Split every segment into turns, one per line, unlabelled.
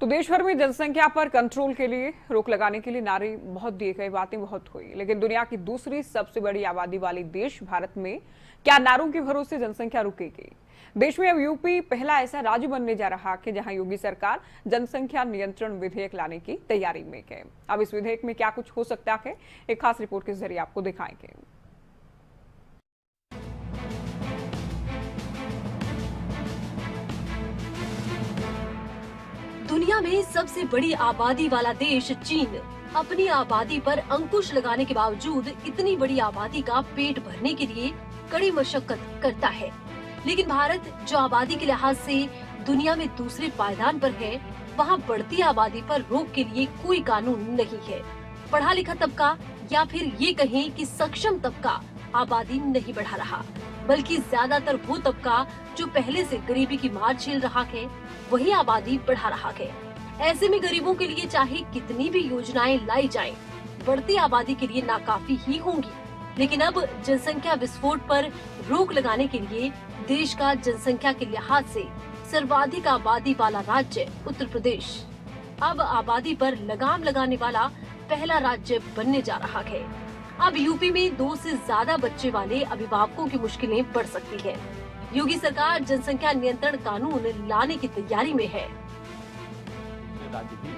तो देश भर में जनसंख्या पर कंट्रोल के लिए रोक लगाने के लिए नारे बहुत दिए गए, बातें बहुत हुई, लेकिन दुनिया की दूसरी सबसे बड़ी आबादी वाली देश भारत में क्या नारों के भरोसे जनसंख्या रुकेगी? देश में अब यूपी पहला ऐसा राज्य बनने जा रहा है जहां योगी सरकार जनसंख्या नियंत्रण विधेयक लाने की तैयारी में है। अब इस विधेयक में क्या कुछ हो सकता है, एक खास रिपोर्ट के जरिए आपको दिखाएंगे।
दुनिया में सबसे बड़ी आबादी वाला देश चीन अपनी आबादी पर अंकुश लगाने के बावजूद इतनी बड़ी आबादी का पेट भरने के लिए कड़ी मशक्कत करता है। लेकिन भारत जो आबादी के लिहाज से दुनिया में दूसरे पायदान पर है, वहाँ बढ़ती आबादी पर रोक के लिए कोई कानून नहीं है। पढ़ा लिखा तबका या फिर ये कहें कि सक्षम तबका आबादी नहीं बढ़ा रहा, बल्कि ज्यादातर वो तबका जो पहले से गरीबी की मार झेल रहा है, वही आबादी बढ़ा रहा है। ऐसे में गरीबों के लिए चाहे कितनी भी योजनाएं लाई जाएं, बढ़ती आबादी के लिए नाकाफी ही होंगी। लेकिन अब जनसंख्या विस्फोट पर रोक लगाने के लिए देश का जनसंख्या के लिहाज से सर्वाधिक आबादी वाला राज्य उत्तर प्रदेश अब आबादी पर लगाम लगाने वाला पहला राज्य बनने जा रहा है। अब यूपी में 2 से ज्यादा बच्चे वाले अभिभावकों की मुश्किलें बढ़ सकती है। योगी सरकार जनसंख्या नियंत्रण कानून लाने की तैयारी में है।
राज्य भी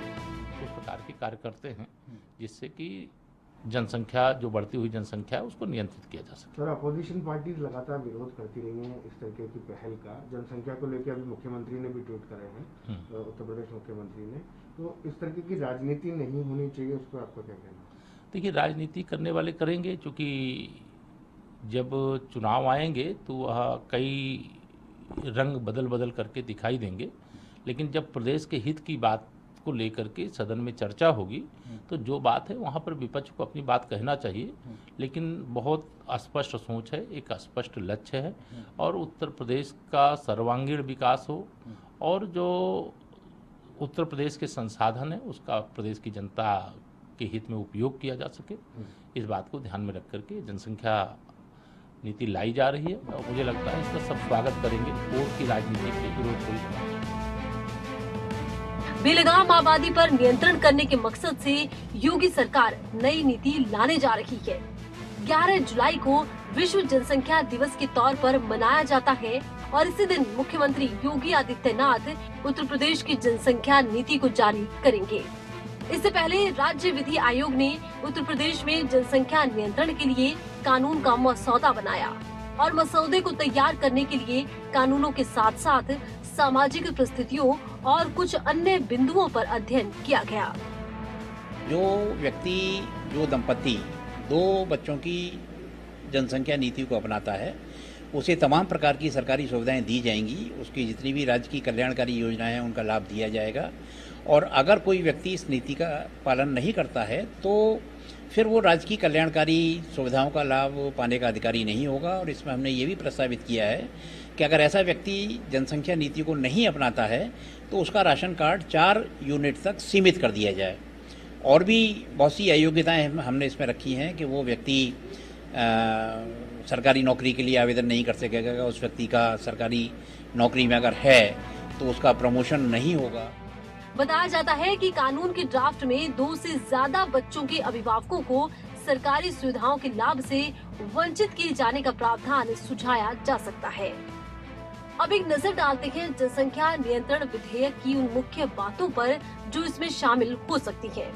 उस प्रकार के कार्य करते हैं जिससे कि जनसंख्या, जो बढ़ती हुई जनसंख्या है, उसको नियंत्रित किया जा सके।
सर, अपोजिशन पार्टीज लगातार विरोध करती रही हैं इस तरीके की पहल का। जनसंख्या को लेकर अभी मुख्यमंत्री ने भी ट्वीट करे हैं, उत्तर प्रदेश मुख्यमंत्री ने। तो इस तरीके की राजनीति नहीं होनी चाहिए, उस पर आपका क्या कहना है?
देखिए, राजनीति करने वाले करेंगे, क्योंकि जब चुनाव आएंगे तो वह कई रंग बदल बदल करके दिखाई देंगे, लेकिन जब प्रदेश के हित की बात को लेकर के सदन में चर्चा होगी तो जो बात है वहाँ पर विपक्ष को अपनी बात कहना चाहिए। लेकिन बहुत स्पष्ट सोच है, एक स्पष्ट लक्ष्य है, और उत्तर प्रदेश का सर्वांगीण विकास हो और जो उत्तर प्रदेश के संसाधन है उसका प्रदेश की जनता के हित में उपयोग किया जा सके, इस बात को ध्यान में रख करके जनसंख्या नीति लाई जा रही है। और मुझे लगता है इसका सब स्वागत करेंगे। वोट की राजनीति के विरोध कोई नहीं।
बेलगाम आबादी पर नियंत्रण करने के मकसद से योगी सरकार नई नीति लाने जा रही है। 11 जुलाई को विश्व जनसंख्या दिवस के तौर पर मनाया जाता है और इसी दिन मुख्यमंत्री योगी आदित्यनाथ उत्तर प्रदेश की जनसंख्या नीति को जारी करेंगे। इससे पहले राज्य विधि आयोग ने उत्तर प्रदेश में जनसंख्या नियंत्रण के लिए कानून का मसौदा बनाया और मसौदे को तैयार करने के लिए कानूनों के साथ साथ सामाजिक परिस्थितियों और कुछ अन्य बिंदुओं पर अध्ययन किया गया।
जो दंपति 2 बच्चों की जनसंख्या नीति को अपनाता है, उसे तमाम प्रकार की सरकारी सुविधाएं दी जाएंगी। उसकी जितनी भी राज्य की कल्याणकारी योजनाएं हैं उनका लाभ दिया जाएगा। और अगर कोई व्यक्ति इस नीति का पालन नहीं करता है तो फिर वो राज्य की कल्याणकारी सुविधाओं का लाभ पाने का अधिकारी नहीं होगा। और इसमें हमने ये भी प्रस्तावित किया है कि अगर ऐसा व्यक्ति जनसंख्या नीति को नहीं अपनाता है तो उसका राशन कार्ड 4 यूनिट तक सीमित कर दिया जाए। और भी बहुत सी अयोग्यताएं हमने इसमें रखी हैं कि वो व्यक्ति सरकारी नौकरी के लिए आवेदन नहीं कर सकेगा। उस व्यक्ति का सरकारी नौकरी में अगर है तो उसका प्रमोशन नहीं होगा।
बताया जाता है कि कानून के ड्राफ्ट में 2 से ज्यादा बच्चों के अभिभावकों को सरकारी सुविधाओं के लाभ से वंचित किए जाने का प्रावधान सुझाया जा सकता है। अब एक नजर डालते हैं जनसंख्या नियंत्रण विधेयक की उन मुख्य बातों पर जो इसमें शामिल हो सकती हैं।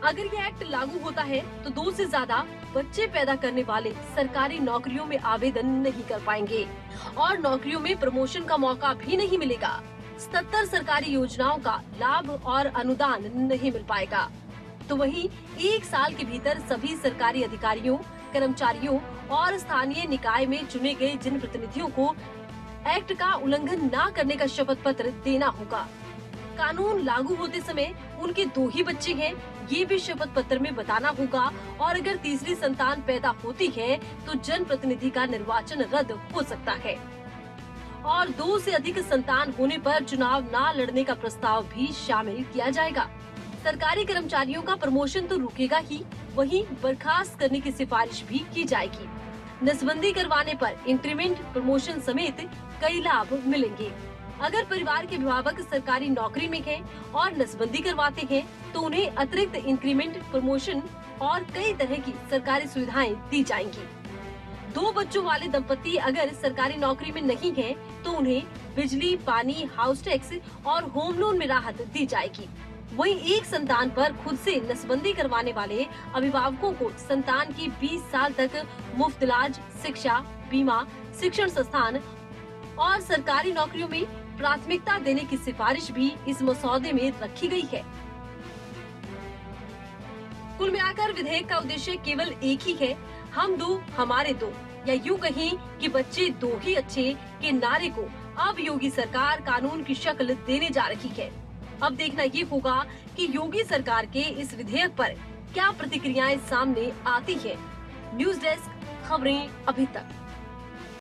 अगर ये एक्ट लागू होता है तो 2 से ज्यादा बच्चे पैदा करने वाले सरकारी नौकरियों में आवेदन नहीं कर पाएंगे और नौकरियों में प्रमोशन का मौका भी नहीं मिलेगा। 77 सरकारी योजनाओं का लाभ और अनुदान नहीं मिल पाएगा। तो वहीं 1 साल के भीतर सभी सरकारी अधिकारियों, कर्मचारियों और स्थानीय निकाय में चुने गए जनप्रतिनिधियों को एक्ट का उल्लंघन न करने का शपथ पत्र देना होगा। कानून लागू होते समय उनके 2 ही बच्चे हैं, ये भी शपथ पत्र में बताना होगा। और अगर तीसरी संतान पैदा होती है तो जनप्रतिनिधि का निर्वाचन रद्द हो सकता है। और 2 से अधिक संतान होने पर चुनाव न लड़ने का प्रस्ताव भी शामिल किया जाएगा। सरकारी कर्मचारियों का प्रमोशन तो रुकेगा ही, वहीं बर्खास्त करने की सिफारिश भी की जाएगी। नसबंदी करवाने पर इंक्रीमेंट, प्रमोशन समेत कई लाभ मिलेंगे। अगर परिवार के अभिभावक सरकारी नौकरी में हैं और नसबंदी करवाते हैं तो उन्हें अतिरिक्त इंक्रीमेंट, प्रमोशन और कई तरह की सरकारी सुविधाएं दी जाएंगी। 2 बच्चों वाले दंपति अगर सरकारी नौकरी में नहीं हैं तो उन्हें बिजली, पानी, हाउस टैक्स और होम लोन में राहत दी जाएगी। वहीं एक संतान पर खुद से नसबंदी करवाने वाले अभिभावकों को संतान की 20 साल तक मुफ्त इलाज, शिक्षा, बीमा, शिक्षण संस्थान और सरकारी नौकरियों में प्राथमिकता देने की सिफारिश भी इस मसौदे में रखी गई है। कुल मिलाकर विधेयक का उद्देश्य केवल एक ही है, हम दो हमारे दो, या यूं कहीं कि बच्चे दो ही अच्छे के नारे को अब योगी सरकार कानून की शक्ल देने जा रही है। अब देखना ये होगा कि योगी सरकार के इस विधेयक पर क्या प्रतिक्रियाएं सामने आती हैं। न्यूज़ डेस्क, खबरें अभी तक।